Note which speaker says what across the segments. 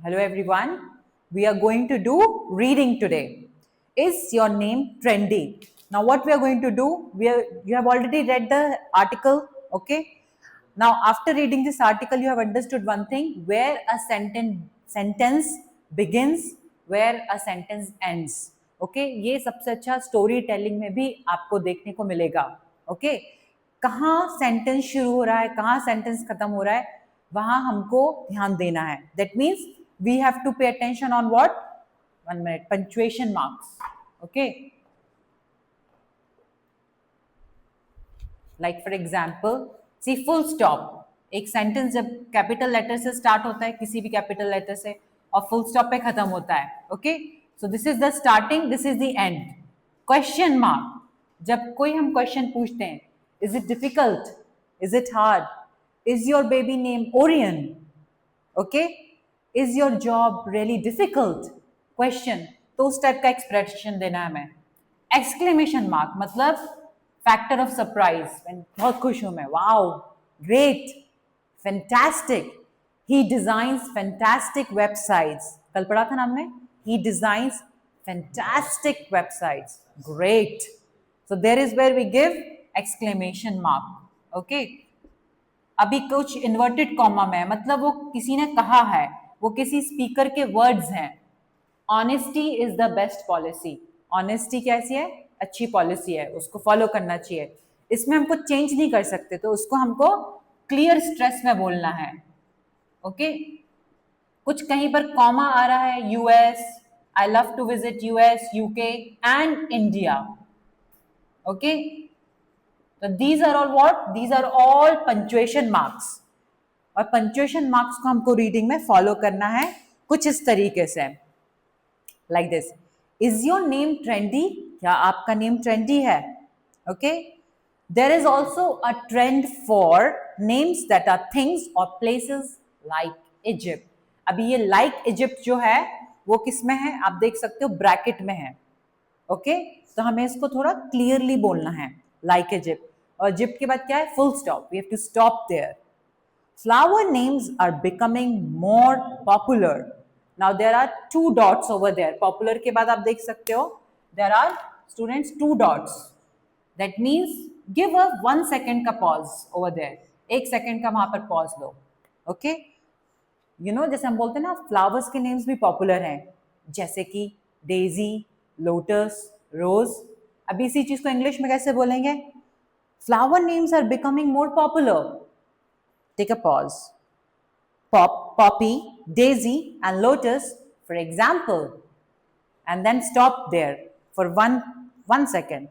Speaker 1: Hello everyone. We are going to do reading today. Is your name trendy? Now what we are going to do, you have already read the article, okay? Now after reading this article you have understood one thing, where a sentence begins, where a sentence ends. Okay? ये सबसे अच्छा story telling में भी आपको देखने को मिलेगा. Okay? कहाँ सेंटेंस शुरू हो रहा है, कहाँ सेंटेंस खत्म हो रहा है, वहां हमको ध्यान देना है. That means we have to pay attention on what? 1 minute. Punctuation marks. Okay. Like for example, see full stop. एक सेंटेंस जब कैपिटल लेटर से स्टार्ट होता है, किसी भी कैपिटल लेटर से, और फुल स्टॉप पे खत्म होता है. Okay, so this is the starting, this is the end. Question mark. जब कोई हम क्वेश्चन पूछते हैं, is it difficult, is it hard, is your baby name Orion, okay, is your job really difficult, question, तो उस type का expression देना है हमें. एक्सक्लेमेशन मार्क मतलब फैक्टर ऑफ सरप्राइज, बहुत खुश हूं मैं, वाओ, ग्रेट, फैंटास्टिक, ही डिजाइंस फैंटास्टिक वेबसाइट्स, कल पढ़ा था ना हमने, ही designs fantastic websites, great. So there is where we give exclamation mark. Okay, अभी कुछ इन्वर्टेड कॉमा में, मतलब वो किसी ने कहा है, वो किसी स्पीकर के वर्ड्स हैं. Honesty is the best policy. Honesty कैसी है? अच्छी पॉलिसी है, उसको फॉलो करना चाहिए. इसमें हमको चेंज नहीं कर सकते, तो उसको हमको क्लियर स्ट्रेस में बोलना है. ओके, कुछ कहीं पर कॉमा आ रहा है, US, I love to visit US, UK and India. Okay, तो these are all what? These are all punctuation marks. और punctuation marks को हमको रीडिंग में फॉलो करना है कुछ इस तरीके से, like this. Is your name trendy? क्या आपका नेम ट्रेंडी है? Okay. There is also a trend for names that are things or places like Egypt. अभी ये like Egypt जो है वो किस में है? आप देख सकते हो ब्रैकेट में है. ओके, तो हमें इसको थोड़ा क्लियरली बोलना है, like Egypt. और इजिप्ट के बाद क्या है? Full stop. We have to stop there. Flower names are becoming more popular. Now there are 2 dots over there. Popular के बाद आप देख सकते हो there are students 2 dots. That means give a 1 second का पॉज ओवर देयर. 1 सेकेंड का वहां पर पॉज लो. ओके, यू नो, जैसे हम बोलते हैं ना, फ्लावर्स के नेम्स भी पॉपुलर हैं, जैसे कि डेजी, लोटस, रोज. अभी इसी चीज को इंग्लिश में कैसे बोलेंगे? Flower names are becoming more popular. Take a pause. Poppy, daisy, and lotus, for example. And then stop there for one second.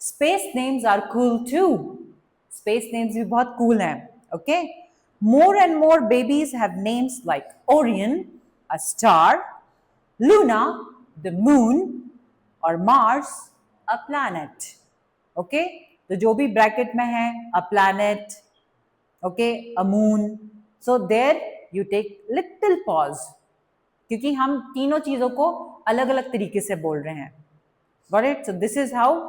Speaker 1: Space names are cool too. Space names भी बहुत cool हैं. Okay? More and more babies have names like Orion, a star, Luna, the moon, or Mars, a planet. Okay? तो जो भी bracket में है, a planet, okay, a moon, so there you take little pause, क्योंकि हम तीनों चीजों को अलग अलग तरीके से बोल रहे हैं. Got it? So this is how,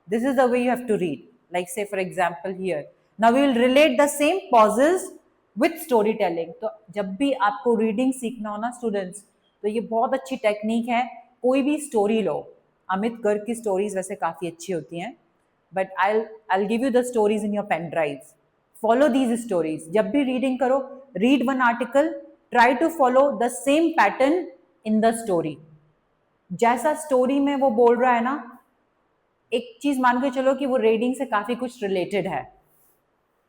Speaker 1: this is the way you have to read. Like say for example here, now we will relate the same pauses with story telling. तो जब भी आपको रीडिंग सीखना हो ना स्टूडेंट्स, तो ये बहुत अच्छी टेक्निक है. कोई भी स्टोरी लो, अमित गर्ग की स्टोरीज वैसे काफी अच्छी होती हैं, but I'll give you the stories in your pen drive. Follow these stories. जब भी reading करो, read one article, try to follow the same pattern in the story. जैसा स्टोरी में वो बोल रहा है ना, एक चीज मान के चलो कि वो रीडिंग से काफी कुछ रिलेटेड है.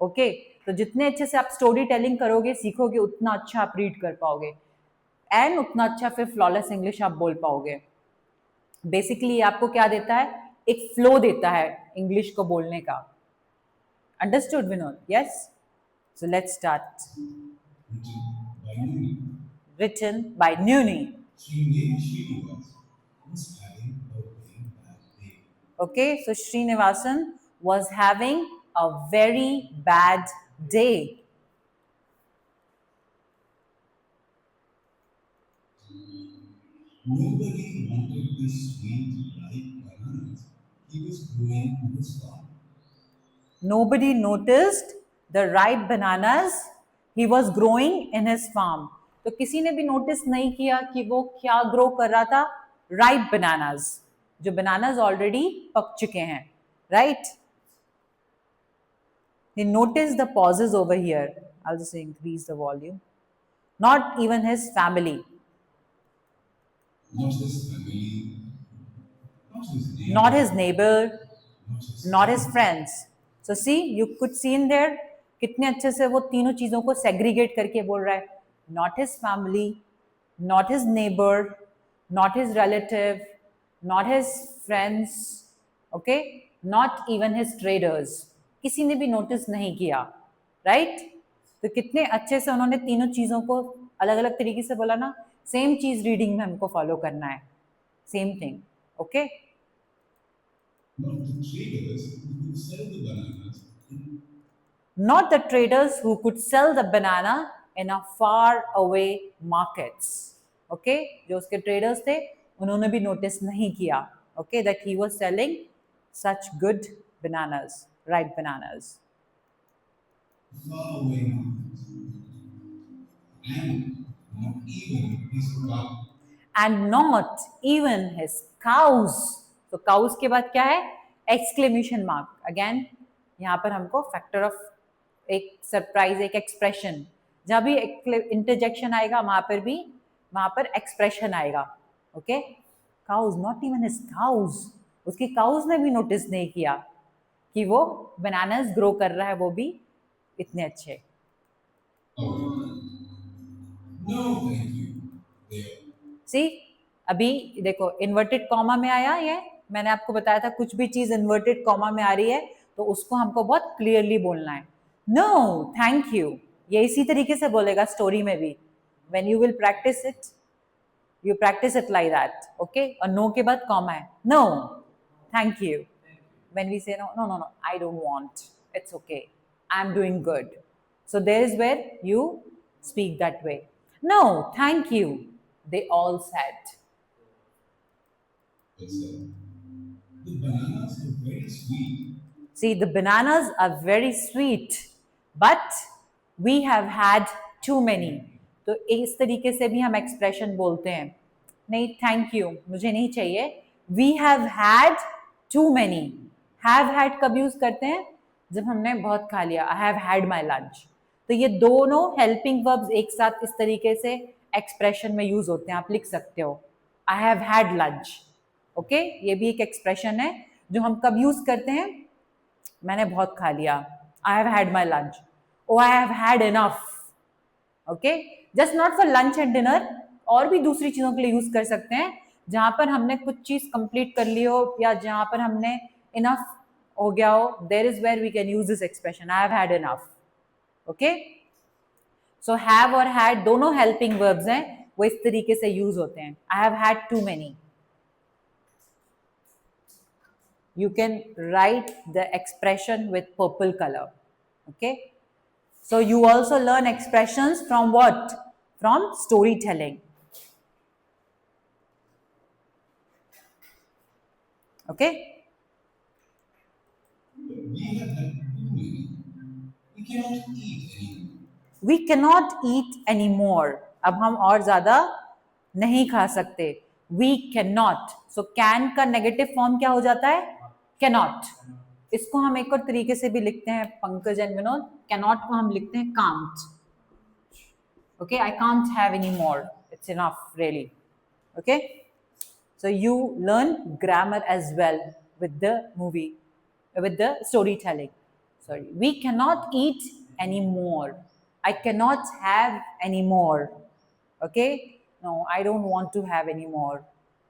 Speaker 1: ओके, तो जितने अच्छे से आप स्टोरी टेलिंग करोगे, सीखोगे, उतना अच्छा आप रीड कर पाओगे, एंड उतना अच्छा फिर फ्लॉलेस इंग्लिश आप बोल पाओगे. बेसिकली आपको क्या देता है? एक फ्लो देता है इंग्लिश को बोलने का. Understood Vinod? Yes, so let's start. Written by Nuni. Okay, so Srinivasan was having a very bad day.
Speaker 2: Nobody wanted this sweet ripe bananas he was growing in his farm.
Speaker 1: Nobody noticed the ripe bananas he was growing in his farm. तो किसी ने भी notice नहीं किया कि वो क्या grow कर रहा था, राइप बनानाज, जो बनानाज ऑलरेडी पक चुके हैं, right? He noticed the pauses over here. I'll just increase the volume. Not even his family,
Speaker 2: not his family, not his
Speaker 1: not
Speaker 2: neighbor,
Speaker 1: his neighbor,
Speaker 2: not his
Speaker 1: not his
Speaker 2: friends.
Speaker 1: friends. So see, you could see in there कितने अच्छे से वो तीनों चीजों को segregate करके बोल रहा है. Not his family, not his neighbor, not his relative, not his friends, okay, not even his traders. किसी ने भी नोटिस नहीं किया, राइट? तो कितने अच्छे से उन्होंने तीनों चीजों को अलग अलग तरीके से बोला ना. सेम चीज रीडिंग में हमको फॉलो करना है, same thing, okay?
Speaker 2: Not the traders who could sell the bananas in
Speaker 1: Not the traders who could sell the banana in a far away markets. Okay, जो उसके traders थे उन्होंने भी notice नहीं किया, okay, that he was selling such good bananas, ripe bananas.
Speaker 2: faraway markets, and not even his cow.
Speaker 1: And not even his cows. तो cows के बाद क्या है? Exclamation mark. Again, यहाँ पर हमको factor of एक सरप्राइज, एक एक्सप्रेशन, जहां भी इंटरजेक्शन आएगा वहां पर एक्सप्रेशन आएगा, okay? Cause, not even his cause, उसकी काउज ने भी नोटिस नहीं किया कि वो बनानास ग्रो कर रहा है, वो भी इतने अच्छे.
Speaker 2: No, thank you. There.
Speaker 1: सी, अभी देखो इन्वर्टेड कॉमा में आया, ये मैंने आपको बताया था कुछ भी चीज इन्वर्टेड कॉमा में आ रही है तो उसको हमको बहुत क्लियरली बोलना है. नो थैंक यू, ये इसी तरीके से बोलेगा स्टोरी में भी. When you will practice it, you practice it like that, okay? और नो के बाद कॉमा है, no thank you. When we say no, no, no, no, I don't want, it's okay, I'm doing good. So there is where you speak that way. No thank you, they all said.
Speaker 2: They said, the bananas are very sweet.
Speaker 1: See, the bananas are very sweet, but we have had too many. तो इस तरीके से भी हम expression बोलते हैं. नहीं thank you, मुझे नहीं चाहिए. We have had too many. Have had कब यूज करते हैं? जब हमने बहुत खा लिया. I have had my lunch. तो ये दोनों हेल्पिंग वर्ब्स एक साथ इस तरीके से एक्सप्रेशन में यूज होते हैं. आप लिख सकते हो आई हैव हैड लंच, ओके? ये भी एक एक्सप्रेशन है जो हम कब यूज करते हैं? मैंने बहुत खा लिया. I have had my lunch. Oh I have had enough, okay? Just not for lunch and dinner, और भी दूसरी चीजों के लिए यूज कर सकते हैं जहां पर हमने कुछ चीज कंप्लीट कर ली हो या जहां पर हमने इनफ हो गया हो. There is where we can use this expression, I have had enough, okay? So have और हैड दोनों हेल्पिंग वर्ब्स हैं, वो इस तरीके से यूज होते हैं. I have had too many. You can write the expression with purple color, okay? So you also learn expressions from what? From storytelling, okay?
Speaker 2: We have had too many. We cannot eat anymore.
Speaker 1: We cannot eat anymore. अब हम और ज्यादा नहीं खा सकते. We cannot. So can का negative form क्या हो जाता है? Cannot. इसको हम एक और तरीके से भी लिखते हैं पंकज एंड विनोद. Cannot को हम लिखते हैं can't. Okay, I can't have any more. It's enough, really. Okay? So you learn grammar as well with the movie, with the storytelling. Sorry, we cannot eat anymore. I cannot have any more. Okay? No, I don't want to have any more.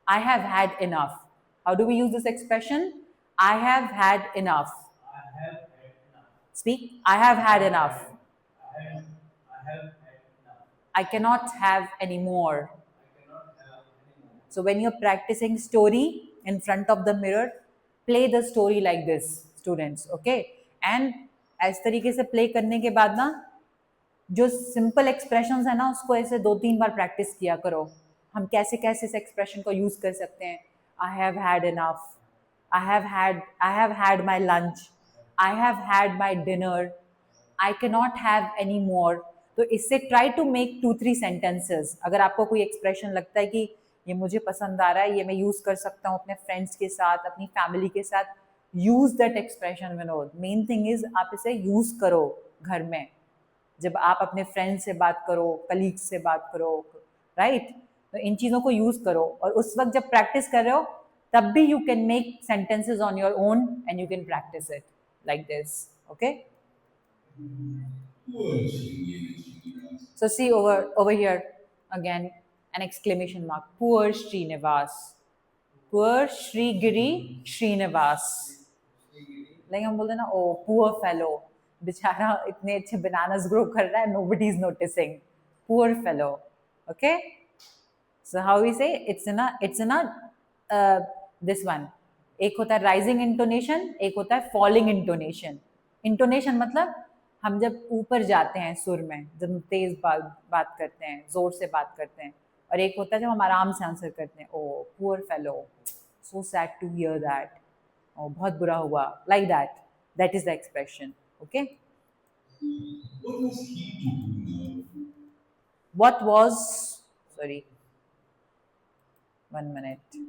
Speaker 1: I have had enough. How do we use this expression? I have had enough. Speak. I have had enough. I cannot have any more. So when you're practicing story in front of the mirror, play the story like this, students, okay? And इस तरीके से play करने के बाद ना जो simple expressions है ना उसको ऐसे 2-3 बार प्रैक्टिस किया करो. हम कैसे कैसे इस एक्सप्रेशन को यूज कर सकते हैं? I have had enough, I have had my lunch, I have had my dinner, I can not have any more. तो इससे ट्राई टू मेक 2-3 सेंटेंसेस. अगर आपको कोई एक्सप्रेशन लगता है कि ये मुझे पसंद आ रहा है, ये मैं यूज कर सकता हूँ अपने फ्रेंड्स के साथ, अपनी फैमिली के साथ, use that expression. Vinod, main thing is आप इसे यूज करो घर में, जब आप अपने फ्रेंड्स से बात करो, कलीग्स से बात करो, राइट? तो इन चीज़ों को यूज करो, और उस वक्त जब प्रैक्टिस कर रहे हो तब भी you can make sentences on your own and you can practice it like this. Okay,
Speaker 2: Poor Srinivas.
Speaker 1: so see over here again, an exclamation mark. Poor Srinivas. Poor Sri Giri Srinivas. Like हम बोलते हैं ना, ओ poor fellow, बेचारा इतने अच्छे bananas grow कर रहा है, nobody is noticing. Poor fellow. Okay, so how we say it's in this one. एक होता है राइजिंग इंटोनेशन, एक होता है फॉलिंग इंटोनेशन. इंटोनेशन मतलब हम जब ऊपर जाते हैं सुर में, जब हम तेज बात करते हैं, जोर से बात करते हैं. और एक होता है जब हम आराम से आंसर करते हैं. Oh poor fellow, so sad to hear that. बहुत बुरा हुआ, like that. That is the expression. Okay,
Speaker 2: What was he to do now?
Speaker 1: What was, sorry, 1 minute,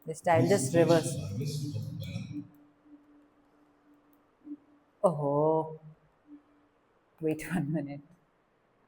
Speaker 1: this style
Speaker 2: This
Speaker 1: just
Speaker 2: rich
Speaker 1: reverse.
Speaker 2: harvest of banana.
Speaker 1: Oh, wait 1 minute.